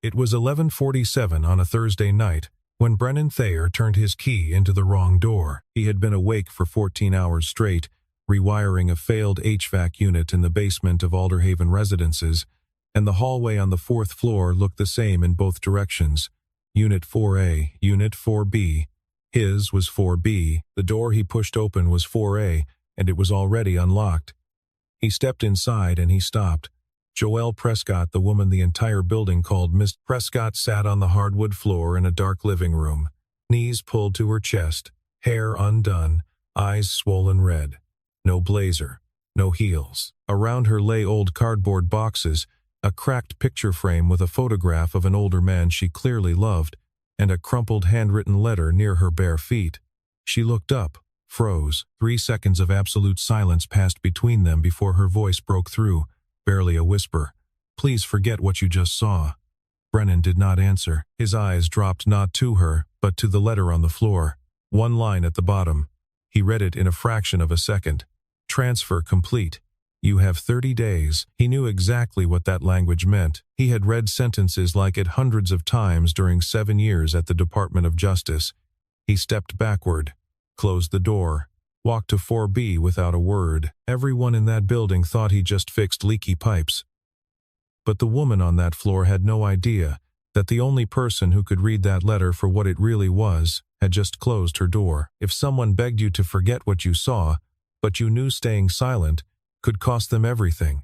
It was 11:47 on a Thursday night when Brennan Thayer turned his key into the wrong door. He had been awake for 14 hours straight, rewiring a failed HVAC unit in the basement of Alderhaven Residences, and the hallway on the 4th floor looked the same in both directions. Unit 4A, Unit 4B. His was 4B. The door he pushed open was 4A, and it was already unlocked. He stepped inside and he stopped. Joelle Prescott, the woman the entire building called Miss Prescott, sat on the hardwood floor in a dark living room, knees pulled to her chest, hair undone, eyes swollen red. No blazer, no heels. Around her lay old cardboard boxes, a cracked picture frame with a photograph of an older man she clearly loved, and a crumpled handwritten letter near her bare feet. She looked up, froze. 3 seconds of absolute silence passed between them before her voice broke through. Barely a whisper. "Please forget what you just saw." Brennan did not answer. His eyes dropped not to her, but to the letter on the floor. One line at the bottom. He read it in a fraction of a second. "Transfer complete. You have 30 days. He knew exactly what that language meant. He had read sentences like it hundreds of times during 7 years at the Department of Justice. He stepped backward, closed the door, walked to 4B without a word. Everyone in that building thought he just fixed leaky pipes. But the woman on that floor had no idea that the only person who could read that letter for what it really was had just closed her door. If someone begged you to forget what you saw, but you knew staying silent could cost them everything,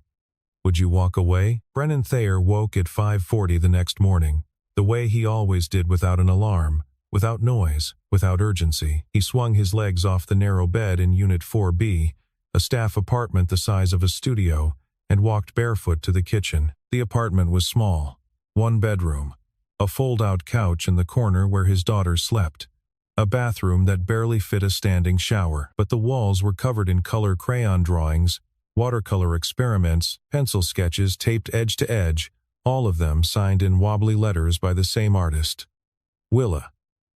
would you walk away? Brennan Thayer woke at 5:40 the next morning, the way he always did, without an alarm, without noise, without urgency. He swung his legs off the narrow bed in Unit 4B, a staff apartment the size of a studio, and walked barefoot to the kitchen. The apartment was small. 1 bedroom. A fold-out couch in the corner where his daughters slept. A bathroom that barely fit a standing shower, but the walls were covered in color crayon drawings, watercolor experiments, pencil sketches taped edge to edge, all of them signed in wobbly letters by the same artist. Willa.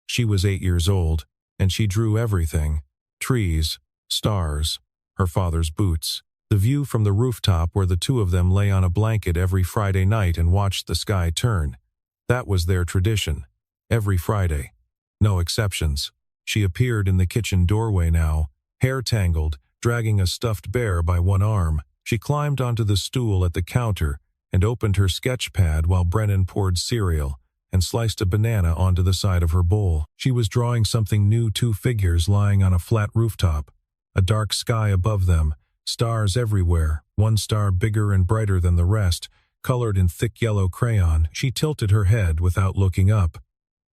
She was 8 years old, and she drew everything. Trees, stars, her father's boots. The view from the rooftop where the two of them lay on a blanket every Friday night and watched the sky turn. That was their tradition. Every Friday. No exceptions. She appeared in the kitchen doorway now, hair tangled, dragging a stuffed bear by one arm. She climbed onto the stool at the counter and opened her sketch pad while Brennan poured cereal and sliced a banana onto the side of her bowl. She was drawing something new. 2 figures lying on a flat rooftop, a dark sky above them, stars everywhere, one star bigger and brighter than the rest, colored in thick yellow crayon. She tilted her head without looking up.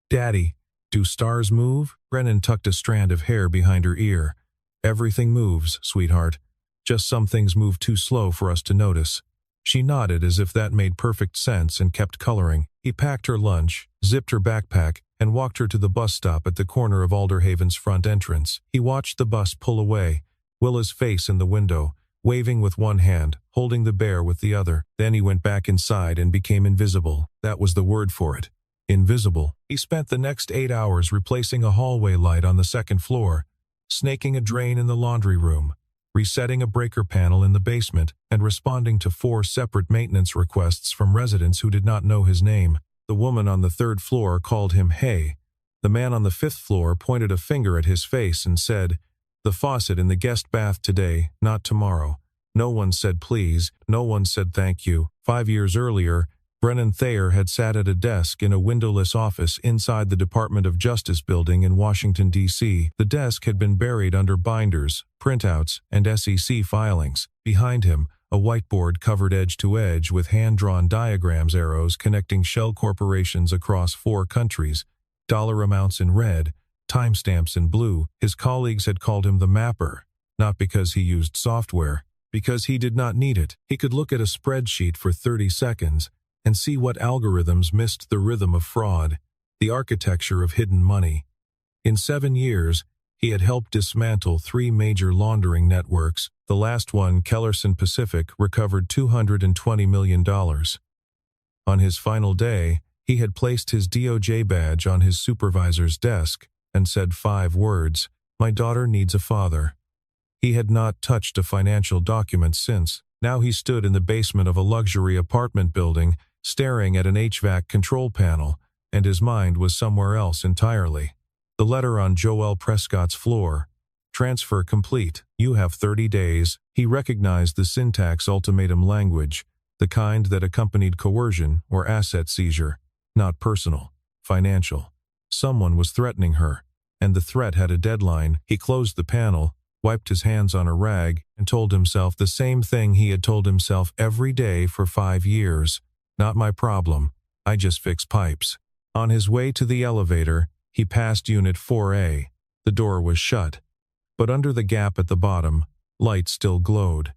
"Daddy, do stars move?" Brennan tucked a strand of hair behind her ear. "Everything moves, sweetheart. Just some things move too slow for us to notice." She nodded as if that made perfect sense and kept coloring. He packed her lunch, zipped her backpack, and walked her to the bus stop at the corner of Alderhaven's front entrance. He watched the bus pull away, Willa's face in the window, waving with one hand, holding the bear with the other. Then he went back inside and became invisible. That was the word for it. Invisible. He spent the next 8 hours replacing a hallway light on the 2nd floor, snaking a drain in the laundry room, resetting a breaker panel in the basement, and responding to 4 separate maintenance requests from residents who did not know his name. The woman on the 3rd floor called him "Hey." The man on the 5th floor pointed a finger at his face and said, "The faucet in the guest bath today, not tomorrow." No one said please, no one said thank you. 5 years earlier, Brennan Thayer had sat at a desk in a windowless office inside the Department of Justice building in Washington, D.C. The desk had been buried under binders, printouts, and SEC filings. Behind him, a whiteboard covered edge to edge with hand-drawn diagrams, arrows connecting shell corporations across 4 countries, dollar amounts in red, timestamps in blue. His colleagues had called him the mapper, not because he used software, because he did not need it. He could look at a spreadsheet for 30 seconds and see what algorithms missed the rhythm of fraud, the architecture of hidden money. In 7 years, he had helped dismantle 3 major laundering networks. The last one, Kellerson Pacific, recovered $220 million. On his final day, he had placed his DOJ badge on his supervisor's desk and said 5 words, "My daughter needs a father." He had not touched a financial document since. Now he stood in the basement of a luxury apartment building, staring at an HVAC control panel, and his mind was somewhere else entirely. The letter on Joel Prescott's floor. Transfer complete. You have 30 days. He recognized the syntax ultimatum language, the kind that accompanied coercion or asset seizure, not personal, financial. Someone was threatening her, and the threat had a deadline. He closed the panel, wiped his hands on a rag, and told himself the same thing he had told himself every day for 5 years. Not my problem. I just fix pipes. On his way to the elevator, he passed Unit 4A. The door was shut, but under the gap at the bottom, light still glowed.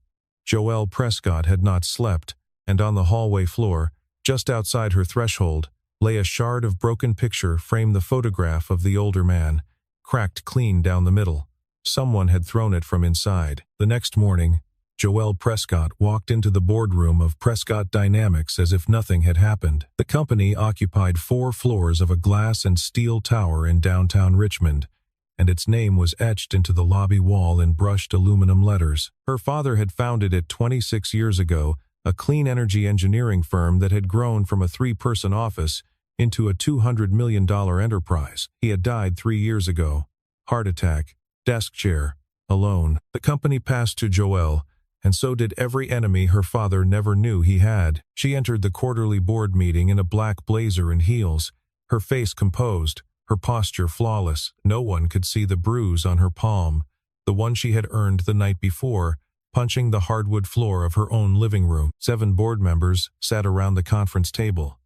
Joel Prescott had not slept, and on the hallway floor, just outside her threshold, lay a shard of broken picture framed the photograph of the older man, cracked clean down the middle. Someone had thrown it from inside. The next morning, Joel Prescott walked into the boardroom of Prescott Dynamics as if nothing had happened. The company occupied 4 floors of a glass and steel tower in downtown Richmond, and its name was etched into the lobby wall in brushed aluminum letters. Her father had founded it 26 years ago, a clean energy engineering firm that had grown from a 3-person office into a $200 million enterprise. He had died 3 years ago. Heart attack, desk chair, alone. The company passed to Joelle, and so did every enemy her father never knew he had. She entered the quarterly board meeting in a black blazer and heels, her face composed, her posture flawless. No one could see the bruise on her palm, the one she had earned the night before, punching the hardwood floor of her own living room. 7 board members sat around the conference table.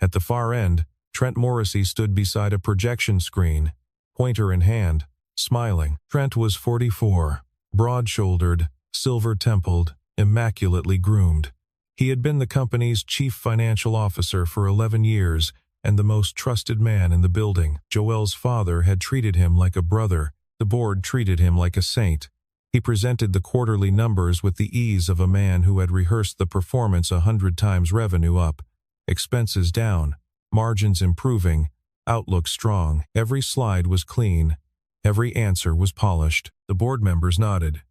At the far end, Trent Morrissey stood beside a projection screen, pointer in hand, smiling. Trent was 44, broad-shouldered, silver-templed, immaculately groomed. He had been the company's chief financial officer for 11 years and the most trusted man in the building. Joel's father had treated him like a brother. The board treated him like a saint. He presented the quarterly numbers with the ease of a man who had rehearsed the performance 100 times. Revenue up, expenses down, margins improving, outlook strong. Every slide was clean. Every answer was polished. The board members nodded.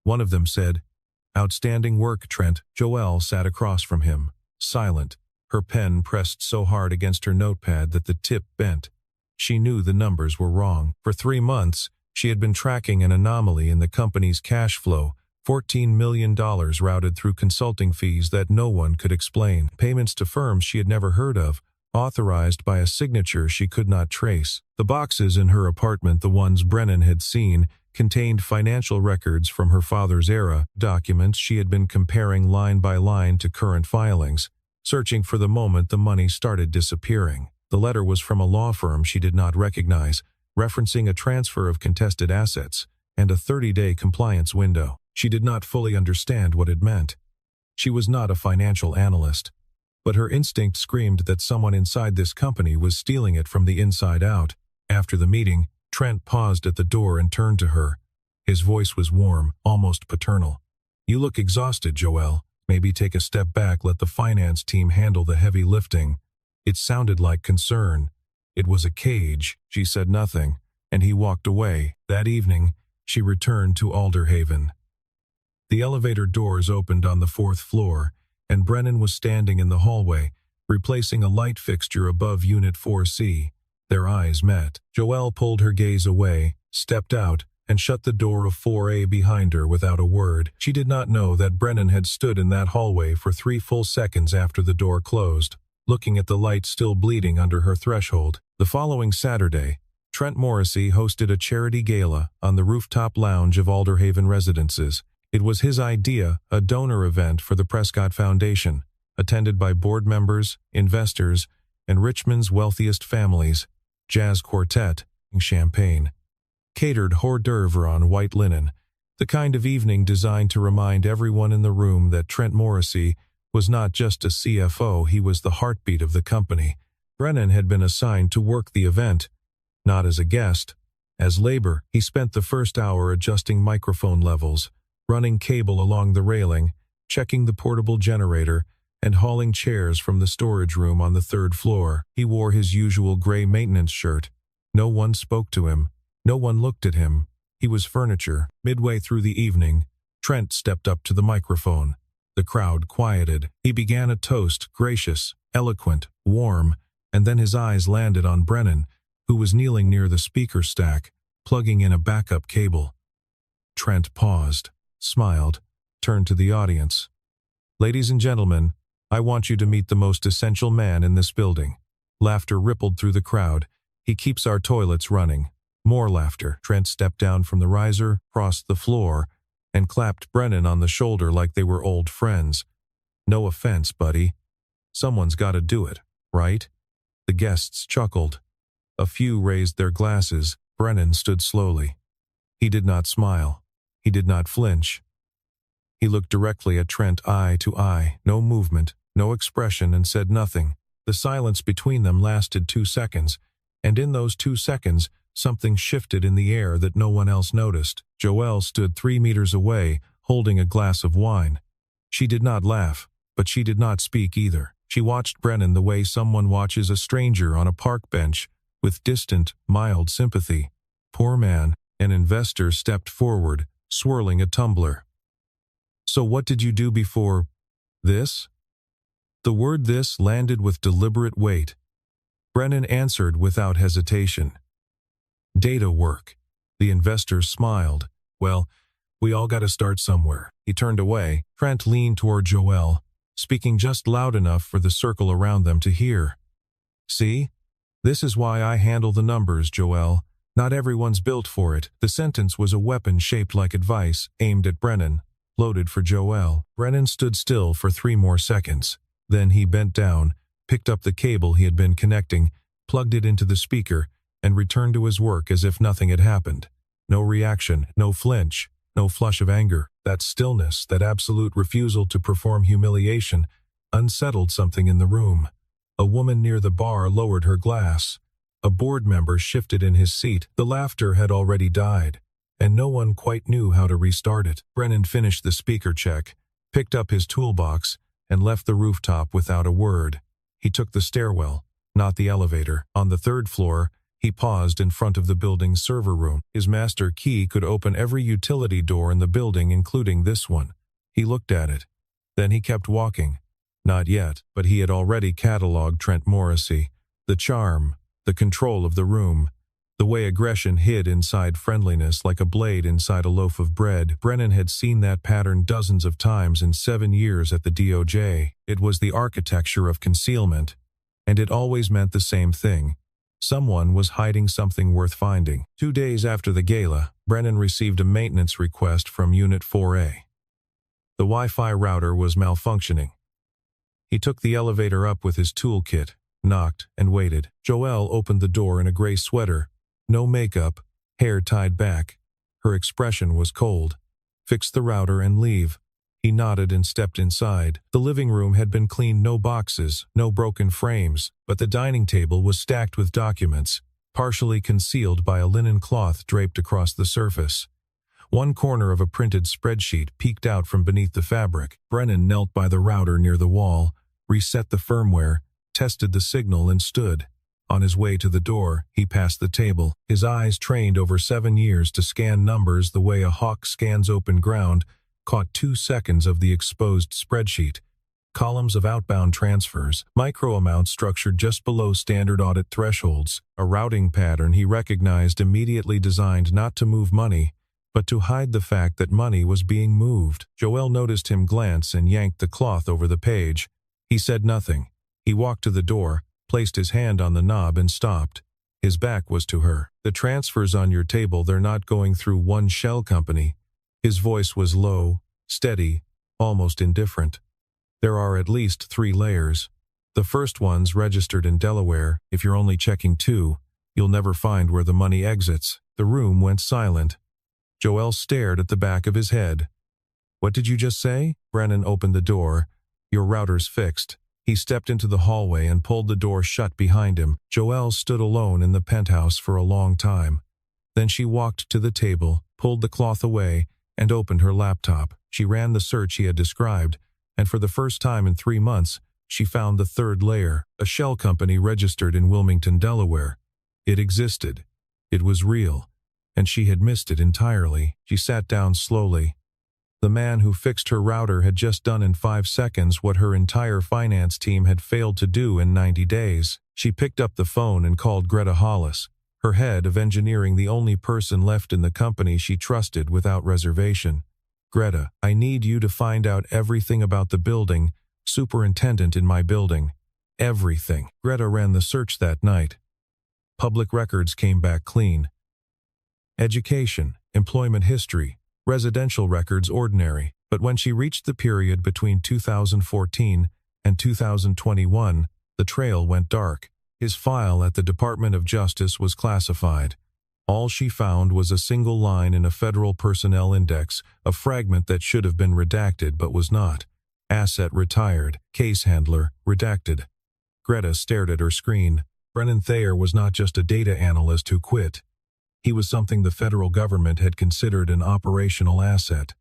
One of them said, "Outstanding work, Trent." Joelle sat across from him, silent, her pen pressed so hard against her notepad that the tip bent. She knew the numbers were wrong. For 3 months, she had been tracking an anomaly in the company's cash flow, $14 million routed through consulting fees that no one could explain. Payments to firms she had never heard of, authorized by a signature she could not trace. The boxes in her apartment, the ones Brennan had seen, contained financial records from her father's era, documents she had been comparing line by line to current filings, searching for the moment the money started disappearing. The letter was from a law firm she did not recognize, referencing a transfer of contested assets and a 30-day compliance window. She did not fully understand what it meant. She was not a financial analyst, but her instinct screamed that someone inside this company was stealing it from the inside out. After the meeting, Trent paused at the door and turned to her. His voice was warm, almost paternal. "You look exhausted, Joelle. Maybe take a step back, let the finance team handle the heavy lifting." It sounded like concern. It was a cage. She said nothing, and he walked away. That evening, she returned to Alderhaven. The elevator doors opened on the 4th floor, and Brennan was standing in the hallway, replacing a light fixture above Unit 4C. Their eyes met. Joelle pulled her gaze away, stepped out, and shut the door of 4A behind her without a word. She did not know that Brennan had stood in that hallway for 3 full seconds after the door closed, looking at the light still bleeding under her threshold. The following Saturday, Trent Morrissey hosted a charity gala on the rooftop lounge of Alderhaven Residences. It was his idea, a donor event for the Prescott Foundation, attended by board members, investors, and Richmond's wealthiest families. Jazz quartet, champagne, catered hors d'oeuvre on white linen, the kind of evening designed to remind everyone in the room that Trent Morrissey was not just a CFO, he was the heartbeat of the company. Brennan had been assigned to work the event, not as a guest, as labor. He spent the first hour adjusting microphone levels, running cable along the railing, checking the portable generator, and hauling chairs from the storage room on the 3rd floor. He wore his usual gray maintenance shirt. No one spoke to him. No one looked at him. He was furniture. Midway through the evening, Trent stepped up to the microphone. The crowd quieted. He began a toast, gracious, eloquent, warm, and then his eyes landed on Brennan, who was kneeling near the speaker stack, plugging in a backup cable. Trent paused, smiled, turned to the audience. "Ladies and gentlemen, I want you to meet the most essential man in this building." Laughter rippled through the crowd. "He keeps our toilets running." More laughter. Trent stepped down from the riser, crossed the floor, and clapped Brennan on the shoulder like they were old friends. "No offense, buddy. Someone's got to do it, right?" The guests chuckled. A few raised their glasses. Brennan stood slowly. He did not smile. He did not flinch. He looked directly at Trent, eye to eye, no movement, no expression, and said nothing. The silence between them lasted 2 seconds, and in those 2 seconds, something shifted in the air that no one else noticed. Joelle stood 3 meters away, holding a glass of wine. She did not laugh, but she did not speak either. She watched Brennan the way someone watches a stranger on a park bench, with distant, mild sympathy. "Poor man." An investor stepped forward, swirling a tumbler. "So what did you do before this?" The word "this" landed with deliberate weight. Brennan answered without hesitation. "Data work." The investor smiled. "Well, we all got to start somewhere." He turned away. Trent leaned toward Joelle, speaking just loud enough for the circle around them to hear. "See? This is why I handle the numbers, Joelle. Not everyone's built for it." The sentence was a weapon shaped like advice, aimed at Brennan, loaded for Joelle. Brennan stood still for 3 more seconds. Then he bent down, picked up the cable he had been connecting, plugged it into the speaker, and returned to his work as if nothing had happened. No reaction, no flinch, no flush of anger. That stillness, that absolute refusal to perform humiliation, unsettled something in the room. A woman near the bar lowered her glass. A board member shifted in his seat. The laughter had already died, and no one quite knew how to restart it. Brennan finished the speaker check, picked up his toolbox, and left the rooftop without a word. He took the stairwell, not the elevator. On the 3rd floor, he paused in front of the building's server room. His master key could open every utility door in the building, including this one. He looked at it. Then he kept walking. Not yet, but he had already catalogued Trent Morrissey. The charm, the control of the room, the way aggression hid inside friendliness like a blade inside a loaf of bread. Brennan had seen that pattern dozens of times in 7 years at the DOJ. It was the architecture of concealment, and it always meant the same thing. Someone was hiding something worth finding. 2 days after the gala, Brennan received a maintenance request from Unit 4A. The Wi-Fi router was malfunctioning. He took the elevator up with his toolkit, knocked, and waited. Joelle opened the door in a gray sweater. No makeup, hair tied back. Her expression was cold. "Fix the router and leave." He nodded and stepped inside. The living room had been cleaned, no boxes, no broken frames, but the dining table was stacked with documents, partially concealed by a linen cloth draped across the surface. One corner of a printed spreadsheet peeked out from beneath the fabric. Brennan knelt by the router near the wall, reset the firmware, tested the signal, and stood. On his way to the door, he passed the table, his eyes trained over 7 years to scan numbers the way a hawk scans open ground, caught 2 seconds of the exposed spreadsheet. Columns of outbound transfers, micro amounts structured just below standard audit thresholds, a routing pattern he recognized immediately, designed not to move money, but to hide the fact that money was being moved. Joelle noticed him glance and yanked the cloth over the page. He said nothing. He walked to the door, placed his hand on the knob, and stopped. His back was to her. "The transfers on your table, they're not going through one shell company." His voice was low, steady, almost indifferent. "There are at least 3 layers. The first one's registered in Delaware. If you're only checking 2, you'll never find where the money exits." The room went silent. Joelle stared at the back of his head. "What did you just say?" Brennan opened the door. "Your router's fixed." He stepped into the hallway and pulled the door shut behind him. Joelle stood alone in the penthouse for a long time. Then she walked to the table, pulled the cloth away, and opened her laptop. She ran the search he had described, and for the first time in 3 months, she found the 3rd layer, a shell company registered in Wilmington, Delaware. It existed. It was real, and she had missed it entirely. She sat down slowly. The man who fixed her router had just done in 5 seconds what her entire finance team had failed to do in 90 days. She picked up the phone and called Greta Hollis, her head of engineering, the only person left in the company she trusted without reservation. "Greta, I need you to find out everything about the building, superintendent in my building. Everything." Greta ran the search that night. Public records came back clean. Education, employment history, residential records ordinary. But when she reached the period between 2014 and 2021, the trail went dark. His file at the Department of Justice was classified. All she found was a single line in a federal personnel index, a fragment that should have been redacted but was not. Asset retired, case handler redacted. Greta stared at her screen. Brennan Thayer was not just a data analyst who quit. He was something the federal government had considered an operational asset.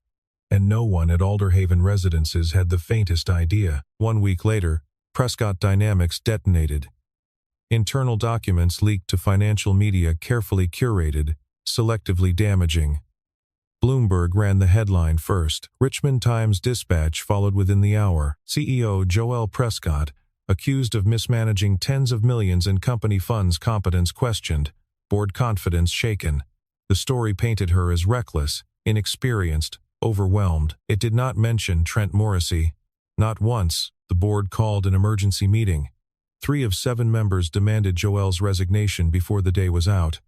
And no one at Alderhaven Residences had the faintest idea. 1 week later, Prescott Dynamics detonated. Internal documents leaked to financial media, carefully curated, selectively damaging. Bloomberg ran the headline first. Richmond Times-Dispatch followed within the hour. CEO Joel Prescott, accused of mismanaging tens of millions in company funds, competence questioned, board confidence shaken. The story painted her as reckless, inexperienced, overwhelmed. It did not mention Trent Morrissey. Not once. The board called an emergency meeting. 3 of 7 members demanded Joel's resignation before the day was out.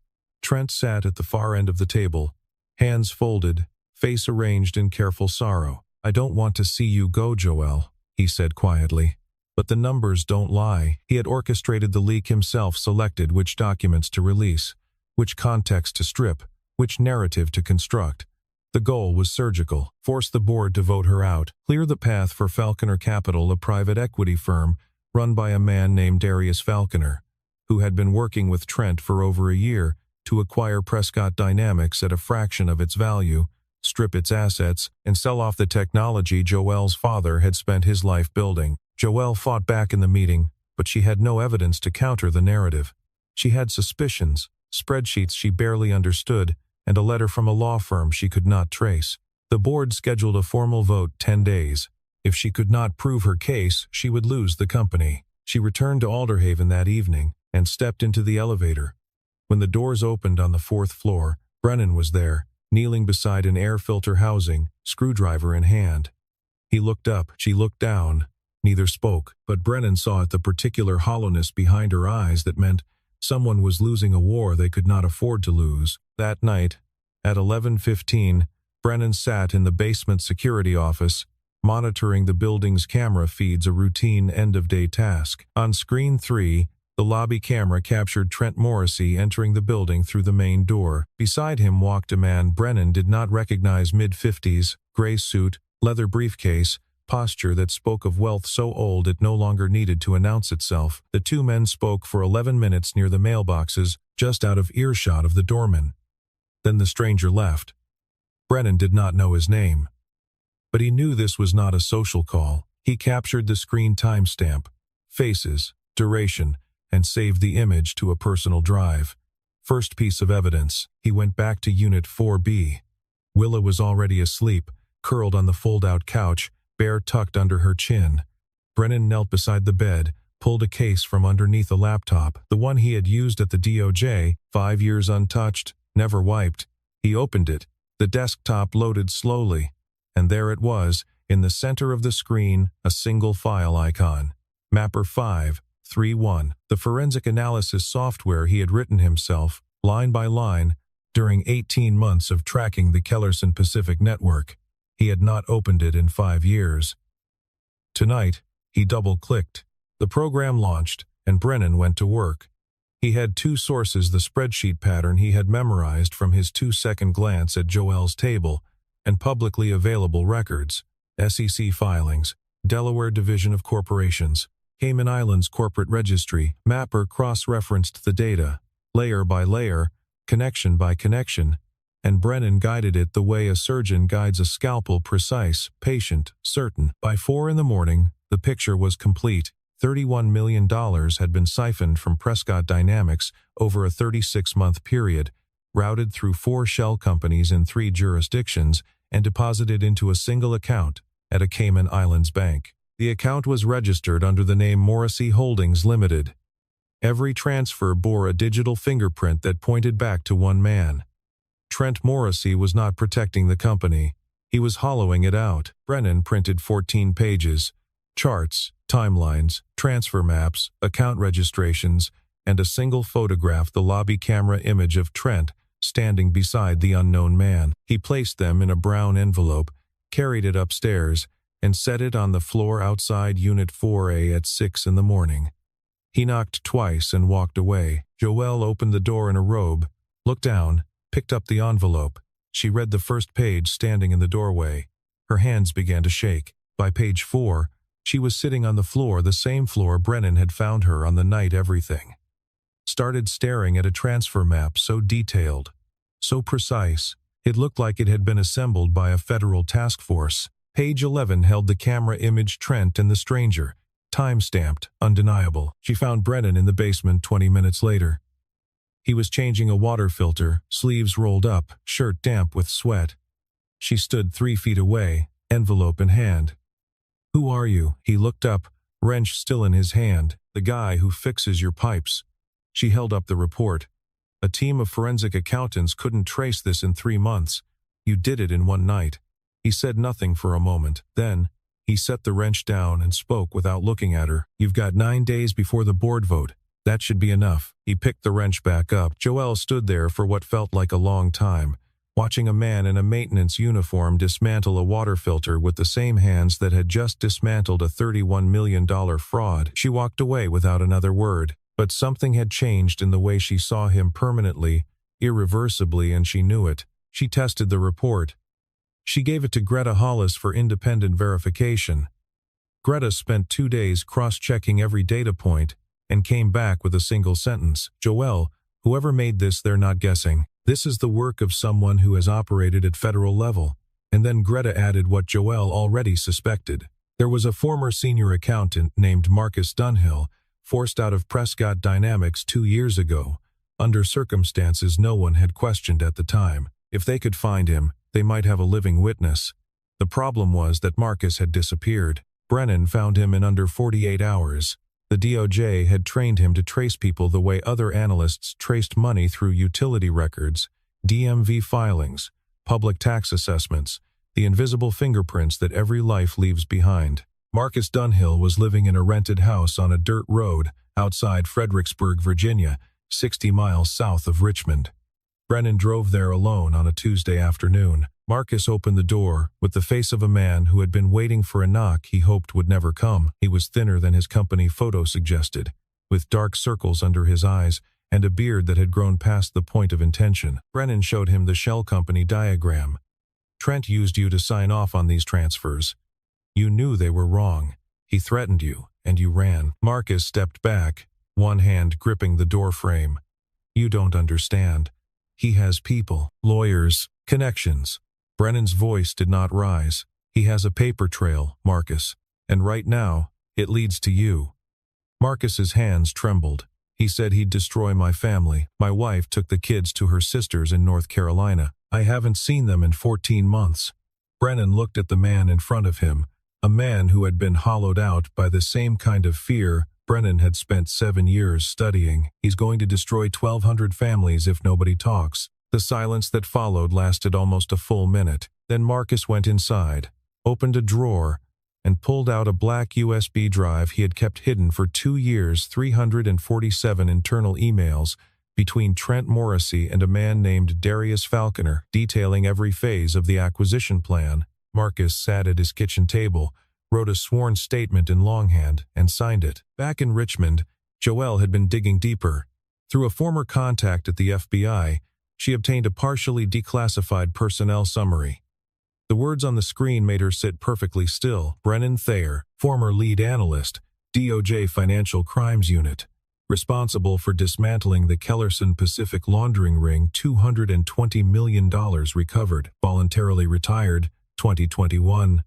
Trent sat at the far end of the table, hands folded, face arranged in careful sorrow. "I don't want to see you go, Joel," he said quietly. But the numbers don't lie. He had orchestrated the leak himself, selected which documents to release, which context to strip, which narrative to construct. The goal was surgical: force the board to vote her out, clear the path for Falconer Capital, a private equity firm run by a man named Darius Falconer, who had been working with Trent for over a year to acquire Prescott Dynamics at a fraction of its value, strip its assets, and sell off the technology Joel's father had spent his life building. Joel fought back in the meeting, but she had no evidence to counter the narrative. She had suspicions, spreadsheets she barely understood, and a letter from a law firm she could not trace. The board scheduled a formal vote 10 days. If she could not prove her case, she would lose the company. She returned to Alderhaven that evening and stepped into the elevator. When the doors opened on the 4th floor, Brennan was there, kneeling beside an air filter housing, screwdriver in hand. He looked up, she looked down. Neither spoke, but Brennan saw at the particular hollowness behind her eyes that meant someone was losing a war they could not afford to lose. That night, at 11:15, Brennan sat in the basement security office, monitoring the building's camera feeds, a routine end-of-day task. On screen 3, the lobby camera captured Trent Morrissey entering the building through the main door. Beside him walked a man Brennan did not recognize, mid-50s, gray suit, leather briefcase, posture that spoke of wealth so old it no longer needed to announce itself. The 2 men spoke for 11 minutes near the mailboxes, just out of earshot of the doorman. Then the stranger left. Brennan did not know his name. But he knew this was not a social call. He captured the screen timestamp, faces, duration, and saved the image to a personal drive. First piece of evidence, he went back to Unit 4B. Willa was already asleep, curled on the fold-out couch, bare tucked under her chin. Brennan knelt beside the bed, pulled a case from underneath a laptop, the one he had used at the DOJ, 5 years untouched, never wiped. He opened it. The desktop loaded slowly, and there it was, in the center of the screen, a single file icon. Mapper 531, the forensic analysis software he had written himself, line by line, during 18 months of tracking the Kellerson Pacific network. He had not opened it in 5 years. Tonight, he double-clicked. The program launched, and Brennan went to work. He had 2 sources: the spreadsheet pattern he had memorized from his 2-second glance at Joel's table, and publicly available records: SEC filings, Delaware Division of Corporations, Cayman Islands Corporate Registry. Mapper cross-referenced the data, layer by layer, connection by connection, and Brennan guided it the way a surgeon guides a scalpel: precise, patient, certain. By 4 in the morning, the picture was complete. $31 million had been siphoned from Prescott Dynamics over a 36-month period, routed through 4 shell companies in 3 jurisdictions, and deposited into a single account at a Cayman Islands bank. The account was registered under the name Morrissey Holdings Limited. Every transfer bore a digital fingerprint that pointed back to one man. Trent Morrissey was not protecting the company. He was hollowing it out. Brennan printed 14 pages, charts, timelines, transfer maps, account registrations, and a single photograph, the lobby camera image of Trent standing beside the unknown man. He placed them in a brown envelope, carried it upstairs, and set it on the floor outside Unit 4A at 6 in the morning. He knocked twice and walked away. Joelle opened the door in a robe, looked down, picked up the envelope. She read the first page standing in the doorway. Her hands began to shake. By page 4, she was sitting on the floor, the same floor Brennan had found her on the night everything. Started staring at a transfer map so detailed, so precise, it looked like it had been assembled by a federal task force. Page 11 held the camera image Trent and the stranger, time-stamped, undeniable. She found Brennan in the basement 20 minutes later. He was changing a water filter, sleeves rolled up, shirt damp with sweat. She stood 3 feet away, envelope in hand. "Who are you?" He looked up, wrench still in his hand. "The guy who fixes your pipes." She held up the report. "A team of forensic accountants couldn't trace this in 3 months. You did it in one night." He said nothing for a moment. Then, he set the wrench down and spoke without looking at her. "You've got 9 days before the board vote. That should be enough." He picked the wrench back up. Joelle stood there for what felt like a long time, watching a man in a maintenance uniform dismantle a water filter with the same hands that had just dismantled a $31 million fraud. She walked away without another word, but something had changed in the way she saw him permanently, irreversibly, and she knew it. She tested the report. She gave it to Greta Hollis for independent verification. Greta spent 2 days cross-checking every data point and came back with a single sentence. "Joelle, whoever made this, they're not guessing. This is the work of someone who has operated at federal level." And then Greta added what Joelle already suspected. There was a former senior accountant named Marcus Dunhill, forced out of Prescott Dynamics 2 years ago, under circumstances no one had questioned at the time. If they could find him, they might have a living witness. The problem was that Marcus had disappeared. Brennan found him in under 48 hours. The DOJ had trained him to trace people the way other analysts traced money through utility records, DMV filings, public tax assessments, the invisible fingerprints that every life leaves behind. Marcus Dunhill was living in a rented house on a dirt road outside Fredericksburg, Virginia, 60 miles south of Richmond. Brennan drove there alone on a Tuesday afternoon. Marcus opened the door with the face of a man who had been waiting for a knock he hoped would never come. He was thinner than his company photo suggested, with dark circles under his eyes and a beard that had grown past the point of intention. Brennan showed him the shell company diagram. "Trent used you to sign off on these transfers. You knew they were wrong. He threatened you, and you ran." Marcus stepped back, one hand gripping the door frame. "You don't understand. He has people, lawyers, connections." Brennan's voice did not rise. "He has a paper trail, Marcus, and right now, it leads to you." Marcus's hands trembled. "He said he'd destroy my family. My wife took the kids to her sisters in North Carolina. I haven't seen them in 14 months. Brennan looked at the man in front of him, a man who had been hollowed out by the same kind of fear Brennan had spent 7 years studying. "He's going to destroy 1,200 families if nobody talks." The silence that followed lasted almost a full minute. Then Marcus went inside, opened a drawer, and pulled out a black USB drive he had kept hidden for 2 years, 347 internal emails between Trent Morrissey and a man named Darius Falconer, detailing every phase of the acquisition plan. Marcus sat at his kitchen table, wrote a sworn statement in longhand, and signed it. Back in Richmond, Joelle had been digging deeper. Through a former contact at the FBI, she obtained a partially declassified personnel summary. The words on the screen made her sit perfectly still. Brennan Thayer, former lead analyst, DOJ Financial Crimes Unit, responsible for dismantling the Kellerson Pacific laundering ring, $220 million recovered, voluntarily retired, 2021.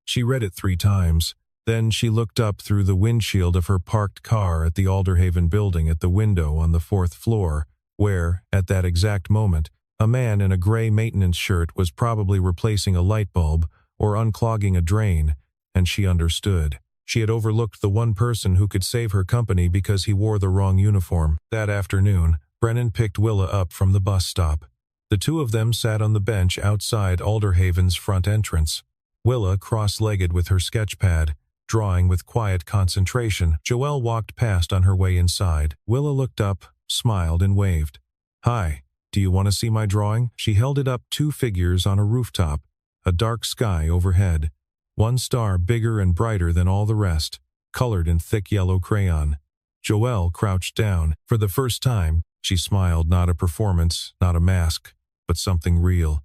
She read it 3 times. Then she looked up through the windshield of her parked car at the Alderhaven building at the window on the 4th floor, where, at that exact moment, A man in a gray maintenance shirt was probably replacing a light bulb or unclogging a drain, and she understood. She had overlooked the one person who could save her company because he wore the wrong uniform. That afternoon, Brennan picked Willa up from the bus stop. The two of them sat on the bench outside Alderhaven's front entrance. Willa cross-legged with her sketch pad, drawing with quiet concentration. Joelle walked past on her way inside. Willa looked up, smiled, and waved. "Hi, do you want to see my drawing?" She held it up. Two figures on a rooftop, a dark sky overhead. One star bigger and brighter than all the rest, colored in thick yellow crayon. Joelle crouched down. For the first time, she smiled, not a performance, not a mask, but something real.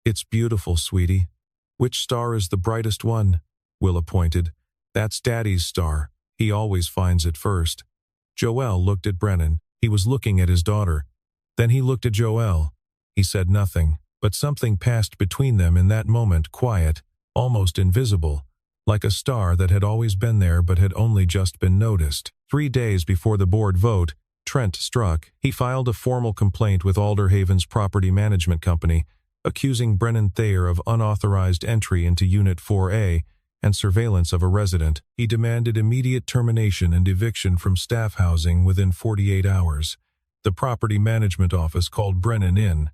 "It's beautiful, sweetie." "Which star is the brightest one?" Willa pointed. "That's Daddy's star. He always finds it first." Joelle looked at Brennan. He was looking at his daughter. Then he looked at Joelle. He said nothing, but something passed between them in that moment, quiet, almost invisible, like a star that had always been there but had only just been noticed. 3 days before the board vote, Trent struck. He filed a formal complaint with Alderhaven's property management company, accusing Brennan Thayer of unauthorized entry into Unit 4A and surveillance of a resident. He demanded immediate termination and eviction from staff housing within 48 hours. The property management office called Brennan in.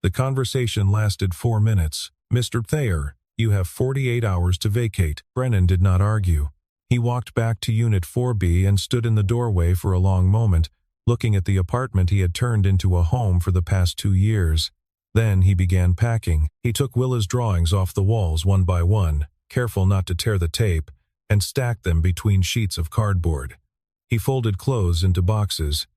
The conversation lasted 4 minutes. "Mr. Thayer, you have 48 hours to vacate." Brennan did not argue. He walked back to Unit 4B and stood in the doorway for a long moment, looking at the apartment he had turned into a home for the past 2 years. Then he began packing. He took Willa's drawings off the walls one by one, careful not to tear the tape, and stacked them between sheets of cardboard. He folded clothes into boxes.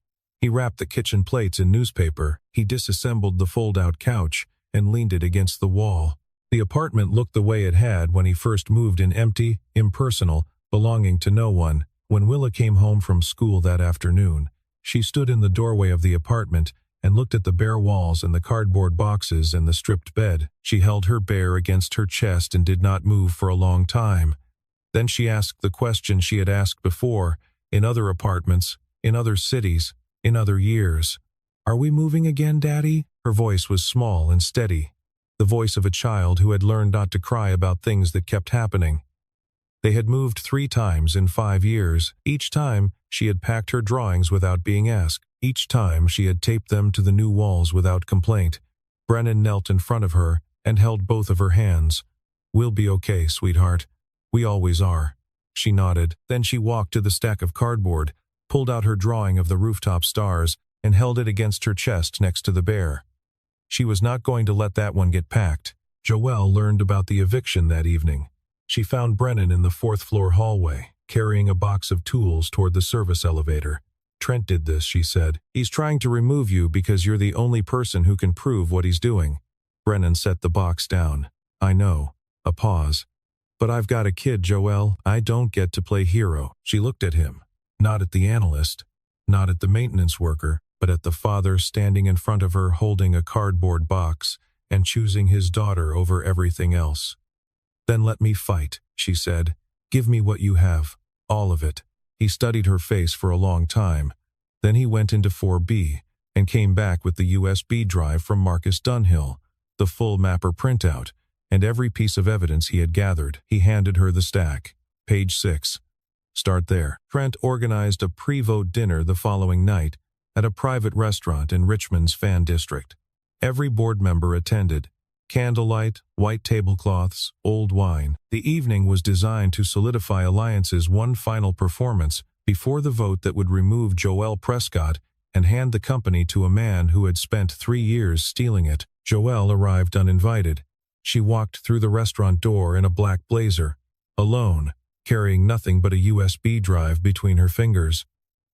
He wrapped the kitchen plates in newspaper. He disassembled the fold-out couch and leaned it against the wall. The apartment looked the way it had when he first moved in, empty, impersonal, belonging to no one. When Willa came home from school that afternoon, she stood in the doorway of the apartment and looked at the bare walls and the cardboard boxes and the stripped bed. She held her bare against her chest and did not move for a long time. Then she asked the question she had asked before, in other apartments, in other cities, in other years. "Are we moving again, Daddy?" Her voice was small and steady, the voice of a child who had learned not to cry about things that kept happening. They had moved 3 times in 5 years. Each time, she had packed her drawings without being asked. Each time, she had taped them to the new walls without complaint. Brennan knelt in front of her and held both of her hands. "We'll be okay, sweetheart. We always are." She nodded. Then she walked to the stack of cardboard, pulled out her drawing of the rooftop stars, and held it against her chest next to the bear. She was not going to let that one get packed. Joelle learned about the eviction that evening. She found Brennan in the 4th-floor hallway, carrying a box of tools toward the service elevator. "Trent did this," she said. "He's trying to remove you because you're the only person who can prove what he's doing." Brennan set the box down. "I know." A pause. "But I've got a kid, Joelle. I don't get to play hero." She looked at him. Not at the analyst, not at the maintenance worker, but at the father standing in front of her holding a cardboard box and choosing his daughter over everything else. "Then let me fight," she said. "Give me what you have. All of it." He studied her face for a long time. Then he went into 4B and came back with the USB drive from Marcus Dunhill, the full mapper printout, and every piece of evidence he had gathered. He handed her the stack. Page 6. "Start there." Trent organized a pre-vote dinner the following night at a private restaurant in Richmond's Fan District. Every board member attended. Candlelight, white tablecloths, old wine. The evening was designed to solidify Alliance's one final performance before the vote that would remove Joelle Prescott and hand the company to a man who had spent 3 years stealing it. Joelle arrived uninvited. She walked through the restaurant door in a black blazer, alone, carrying nothing but a USB drive between her fingers.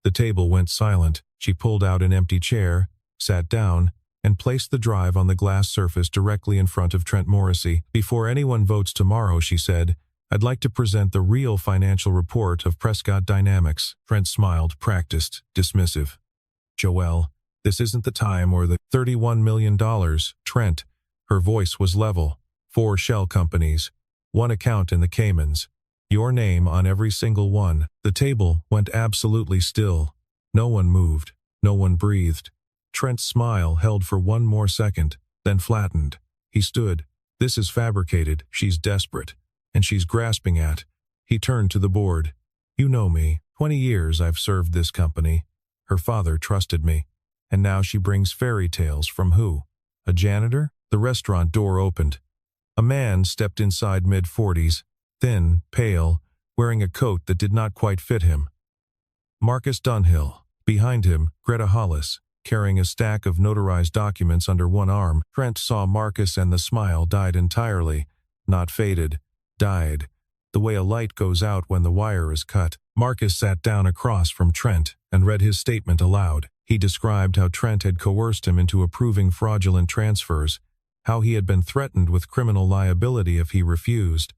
The table went silent. She pulled out an empty chair, sat down, and placed the drive on the glass surface directly in front of Trent Morrissey. "Before anyone votes tomorrow," she said, "I'd like to present the real financial report of Prescott Dynamics." Trent smiled, practiced, dismissive. "Joelle, this isn't the time or the $31 million. Trent." Her voice was level. "4 shell companies. 1 account in the Caymans. Your name on every single one." The table went absolutely still. No one moved. No one breathed. Trent's smile held for one more second, then flattened. He stood. This is fabricated, she's desperate. And she's grasping at. He turned to the board. You know me. 20 years I've served this company. Her father trusted me. And now she brings fairy tales from who? A janitor? The restaurant door opened. A man stepped inside mid-40s, thin, pale, wearing a coat that did not quite fit him. Marcus Dunhill. Behind him, Greta Hollis, carrying a stack of notarized documents under one arm. Trent saw Marcus and the smile died entirely. Not faded. Died. The way a light goes out when the wire is cut. Marcus sat down across from Trent and read his statement aloud. He described how Trent had coerced him into approving fraudulent transfers, how he had been threatened with criminal liability if he refused,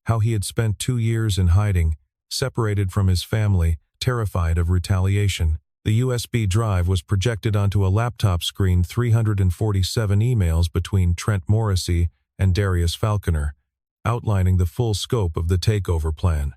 how he had spent 2 years in hiding, separated from his family, terrified of retaliation. The USB drive was projected onto a laptop screen. 347 emails between Trent Morrissey and Darius Falconer, outlining the full scope of the takeover plan.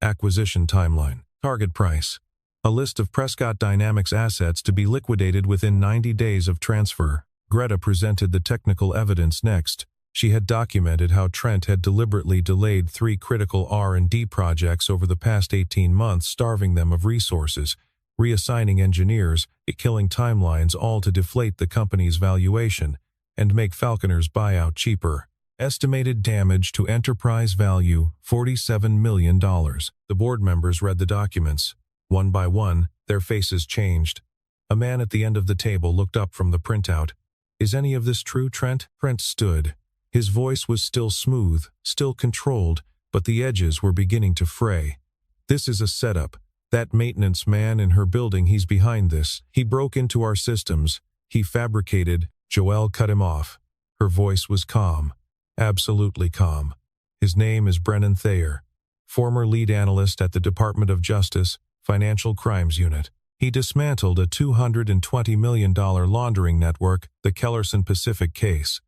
Acquisition timeline. Target price. A list of Prescott Dynamics assets to be liquidated within 90 days of transfer. Greta presented the technical evidence next. She had documented how Trent had deliberately delayed 3 critical R&D projects over the past 18 months, starving them of resources, reassigning engineers, killing timelines, all to deflate the company's valuation and make Falconer's buyout cheaper. Estimated damage to enterprise value, $47 million. The board members read the documents. One by one, their faces changed. A man at the end of the table looked up from the printout. Is any of this true, Trent? Trent stood. His voice was still smooth, still controlled, but the edges were beginning to fray. This is a setup. That maintenance man in her building, he's behind this. He broke into our systems. He fabricated. Joelle cut him off. Her voice was calm. Absolutely calm. His name is Brennan Thayer, former lead analyst at the Department of Justice, Financial Crimes Unit. He dismantled a $220 million laundering network, the Kellerson Pacific case.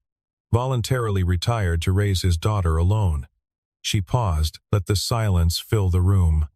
Voluntarily retired to raise his daughter alone. She paused, let the silence fill the room.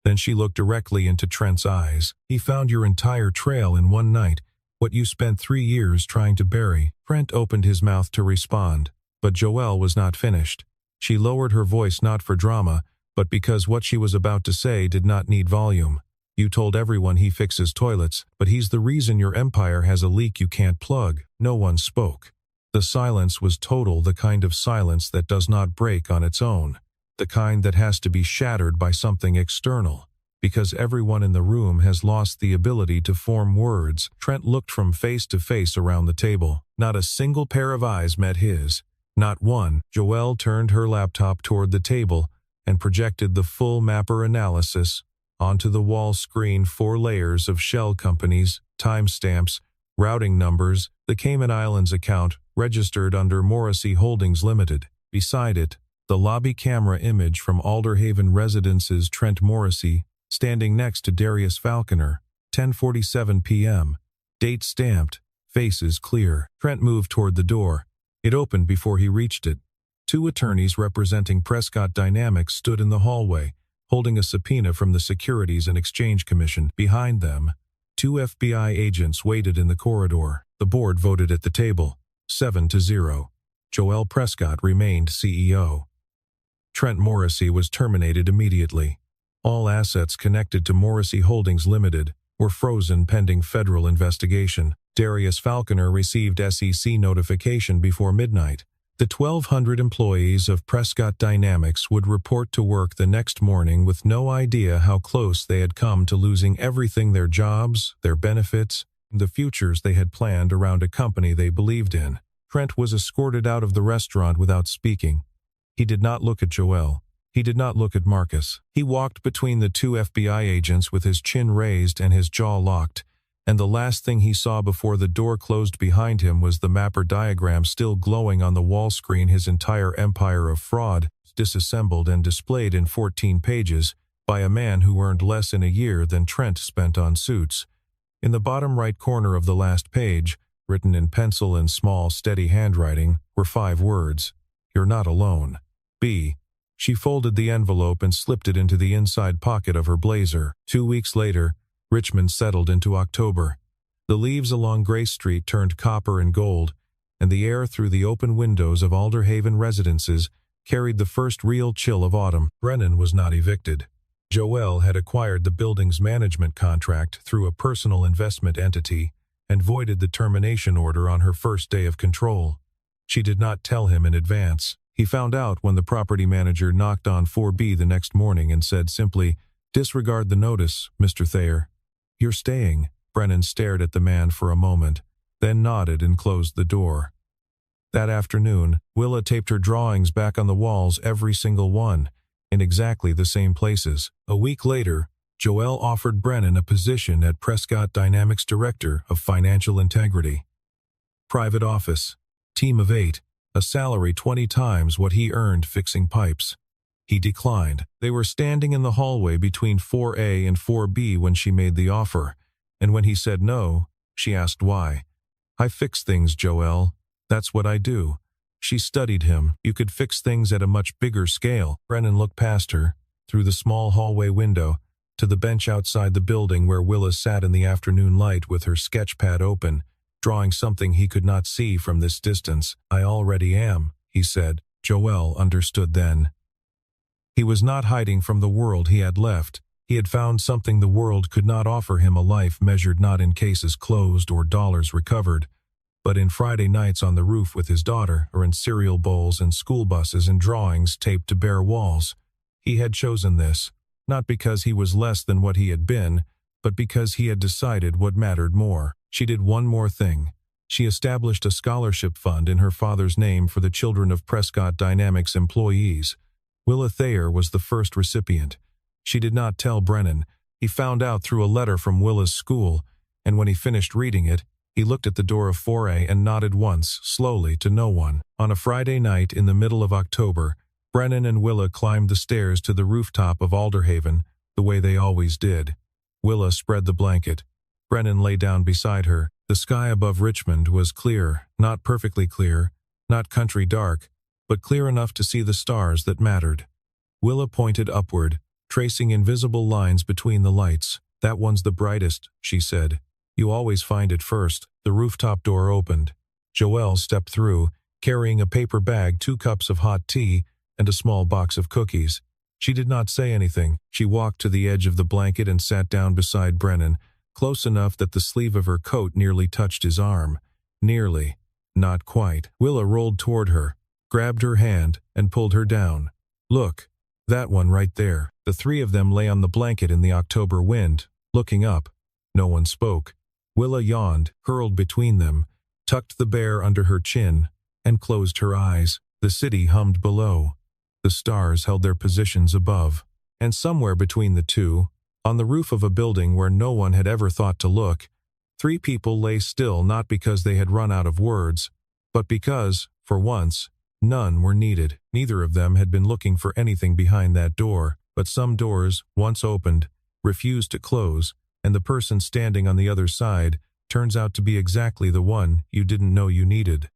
Then she looked directly into Trent's eyes. He found your entire trail in one night, what you spent 3 years trying to bury. Trent opened his mouth to respond, but Joelle was not finished. She lowered her voice not for drama, but because what she was about to say did not need volume. You told everyone he fixes toilets, but he's the reason your empire has a leak you can't plug. No one spoke. The silence was total, the kind of silence that does not break on its own, the kind that has to be shattered by something external, because everyone in the room has lost the ability to form words. Trent looked from face to face around the table. Not a single pair of eyes met his. Not one. Joelle turned her laptop toward the table and projected the full mapper analysis onto the wall screen. 4 layers of shell companies, timestamps, routing numbers, the Cayman Islands account, registered under Morrissey Holdings Limited. Beside it, the lobby camera image from Alderhaven Residences. Trent Morrissey, standing next to Darius Falconer, 10:47 p.m. Date stamped, faces clear. Trent moved toward the door. It opened before he reached it. 2 attorneys representing Prescott Dynamics stood in the hallway, holding a subpoena from the Securities and Exchange Commission. Behind them, 2 FBI agents waited in the corridor. The board voted at the table, 7-0. Joelle Prescott remained CEO. Trent Morrissey was terminated immediately. All assets connected to Morrissey Holdings Limited were frozen pending federal investigation. Darius Falconer received SEC notification before midnight. The 1,200 employees of Prescott Dynamics would report to work the next morning with no idea how close they had come to losing everything: their jobs, their benefits, the futures they had planned around a company they believed in. Trent was escorted out of the restaurant without speaking. He did not look at Joelle. He did not look at Marcus. He walked between the 2 FBI agents with his chin raised and his jaw locked, and the last thing he saw before the door closed behind him was the mapper diagram still glowing on the wall screen. His entire empire of fraud, disassembled and displayed in 14 pages, by a man who earned less in a year than Trent spent on suits. In the bottom right corner of the last page, written in pencil and small, steady handwriting, were 5 words: "You're not alone. B." She folded the envelope and slipped it into the inside pocket of her blazer. 2 weeks later, Richmond settled into October. The leaves along Grace Street turned copper and gold, and the air through the open windows of Alderhaven residences carried the first real chill of autumn. Brennan was not evicted. Joelle had acquired the building's management contract through a personal investment entity and voided the termination order on her first day of control. She did not tell him in advance. He found out when the property manager knocked on 4B the next morning and said simply, "Disregard the notice, Mr. Thayer." "You're staying." Brennan stared at the man for a moment, then nodded and closed the door. That afternoon, Willa taped her drawings back on the walls, every single one, in exactly the same places. A week later, Joelle offered Brennan a position at Prescott Dynamics Director of Financial Integrity. Private office, team of 8, a salary 20 times what he earned fixing pipes. He declined. They were standing in the hallway between 4A and 4B when she made the offer, and when he said no, she asked why. "I fix things, Joelle. That's what I do." She studied him. "You could fix things at a much bigger scale." Brennan looked past her, through the small hallway window, to the bench outside the building where Willa sat in the afternoon light with her sketch pad open, drawing something he could not see from this distance. "I already am," he said. Joelle understood then. He was not hiding from the world he had left. He had found something the world could not offer him, a life measured not in cases closed or dollars recovered, but in Friday nights on the roof with his daughter, or in cereal bowls and school buses and drawings taped to bare walls. He had chosen this, not because he was less than what he had been, but because he had decided what mattered more. She did one more thing. She established a scholarship fund in her father's name for the children of Prescott Dynamics employees. Willa Thayer was the first recipient. She did not tell Brennan. He found out through a letter from Willa's school, and when he finished reading it, he looked at the door of 4A and nodded once, slowly, to no one. On a Friday night in the middle of October, Brennan and Willa climbed the stairs to the rooftop of Alderhaven, the way they always did. Willa spread the blanket. Brennan lay down beside her. The sky above Richmond was clear, not perfectly clear, not country dark, but clear enough to see the stars that mattered. Willa pointed upward, tracing invisible lines between the lights. "That one's the brightest," she said. "You always find it first." The rooftop door opened. Joelle stepped through, carrying a paper bag, 2 cups of hot tea, and a small box of cookies. She did not say anything. She walked to the edge of the blanket and sat down beside Brennan, close enough that the sleeve of her coat nearly touched his arm. Nearly. Not quite. Willa rolled toward her, grabbed her hand, and pulled her down. "Look. That one right there." The 3 of them lay on the blanket in the October wind, looking up. No one spoke. Willa yawned, hurled between them, tucked the bear under her chin, and closed her eyes. The city hummed below. The stars held their positions above. And somewhere between the two, on the roof of a building where no one had ever thought to look, 3 people lay still, not because they had run out of words, but because, for once, none were needed. Neither of them had been looking for anything behind that door, but some doors, once opened, refused to close, and the person standing on the other side turns out to be exactly the one you didn't know you needed.